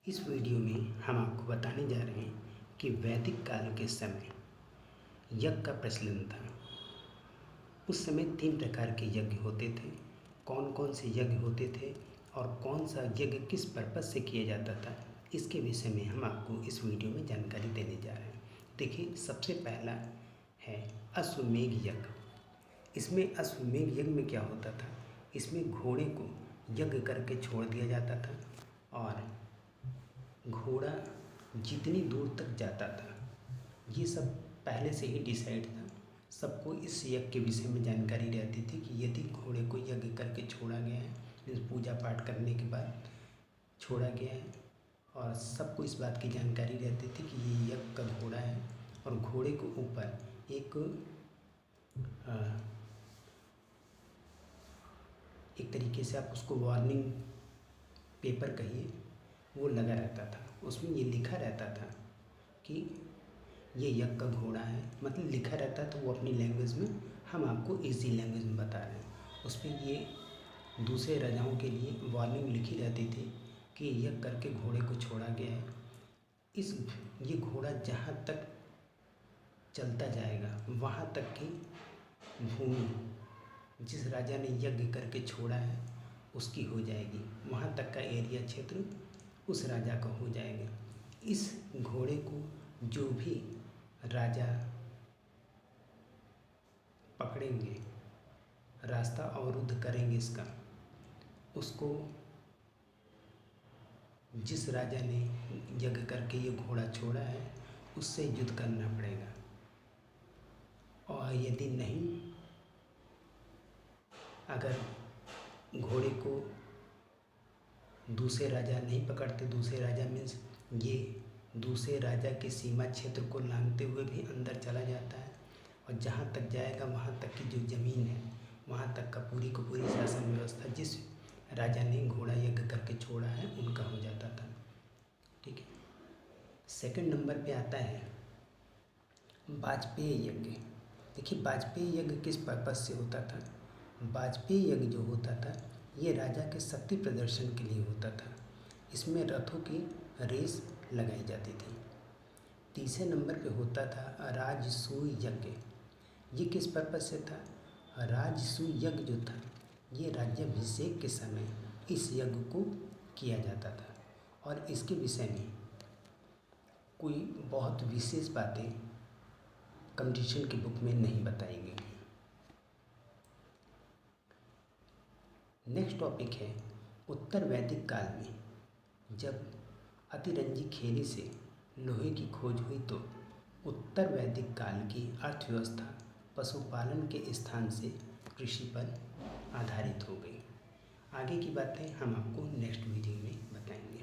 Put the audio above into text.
इस वीडियो में हम आपको बताने जा रहे हैं कि वैदिक काल के समय यज्ञ का प्रचलन था। उस समय 3 प्रकार के यज्ञ होते थे। कौन कौन से यज्ञ होते थे और कौन सा यज्ञ किस पर्पज़ से किया जाता था, इसके विषय में हम आपको इस वीडियो में जानकारी देने जा रहे हैं। देखिए, सबसे पहला है अश्वमेध यज्ञ। इसमें अश्वमेध यज्ञ में क्या होता था, इसमें घोड़े को यज्ञ करके छोड़ दिया जाता था और घोड़ा जितनी दूर तक जाता था, ये सब पहले से ही डिसाइड था। सबको इस यज्ञ के विषय में जानकारी रहती थी कि यदि घोड़े को यज्ञ करके छोड़ा गया है, इस पूजा पाठ करने के बाद छोड़ा गया है, और सबको इस बात की जानकारी रहती थी कि ये यज्ञ का घोड़ा है। और घोड़े के ऊपर एक तरीके से आप उसको वार्निंग पेपर कहिए, वो लगा रहता था। उसमें ये लिखा रहता था कि ये यज्ञ का घोड़ा है, मतलब लिखा रहता था वो अपनी लैंग्वेज में, हम आपको इजी लैंग्वेज में बता रहे हैं। उसमें ये दूसरे राजाओं के लिए वार्निंग लिखी रहती थी कि यज्ञ करके घोड़े को छोड़ा गया है। ये घोड़ा जहाँ तक चलता जाएगा वहाँ तक की भूमि जिस राजा ने यज्ञ करके छोड़ा है उसकी हो जाएगी, वहाँ तक का एरिया क्षेत्र उस राजा का हो जाएगा। इस घोड़े को जो भी राजा पकड़ेंगे, रास्ता अवरुद्ध करेंगे इसका, उसको जिस राजा ने यज्ञ करके ये घोड़ा छोड़ा है उससे युद्ध करना पड़ेगा। और यदि नहीं, अगर घोड़े को दूसरे राजा नहीं पकड़ते, दूसरे राजा मीन्स ये दूसरे राजा के सीमा क्षेत्र को लांघते हुए भी अंदर चला जाता है, और जहाँ तक जाएगा वहाँ तक की जो ज़मीन है, वहाँ तक का पूरी को पूरी शासन व्यवस्था जिस राजा ने घोड़ा यज्ञ करके छोड़ा है उनका हो जाता था। ठीक है। सेकंड नंबर पे आता है वाजपेय यज्ञ। देखिए, वाजपेय यज्ञ किस पर्पज़ से होता था। वाजपेय यज्ञ जो होता था ये राजा के शक्ति प्रदर्शन के लिए होता था। इसमें रथों की रेस लगाई जाती थी। तीसरे नंबर पे होता था राजसूय यज्ञ। ये किस पर्पज़ से था। राजसूय यज्ञ जो था ये राज्याभिषेक के समय इस यज्ञ को किया जाता था, और इसके विषय में कोई बहुत विशेष बातें कंपटीशन की बुक में नहीं बताई गई हैं। नेक्स्ट टॉपिक है उत्तर वैदिक काल में जब अतिरंजी खेली से लोहे की खोज हुई तो उत्तर वैदिक काल की अर्थव्यवस्था पशुपालन के स्थान से कृषि पर आधारित हो गई। आगे की बातें हम आपको नेक्स्ट वीडियो में बताएंगे।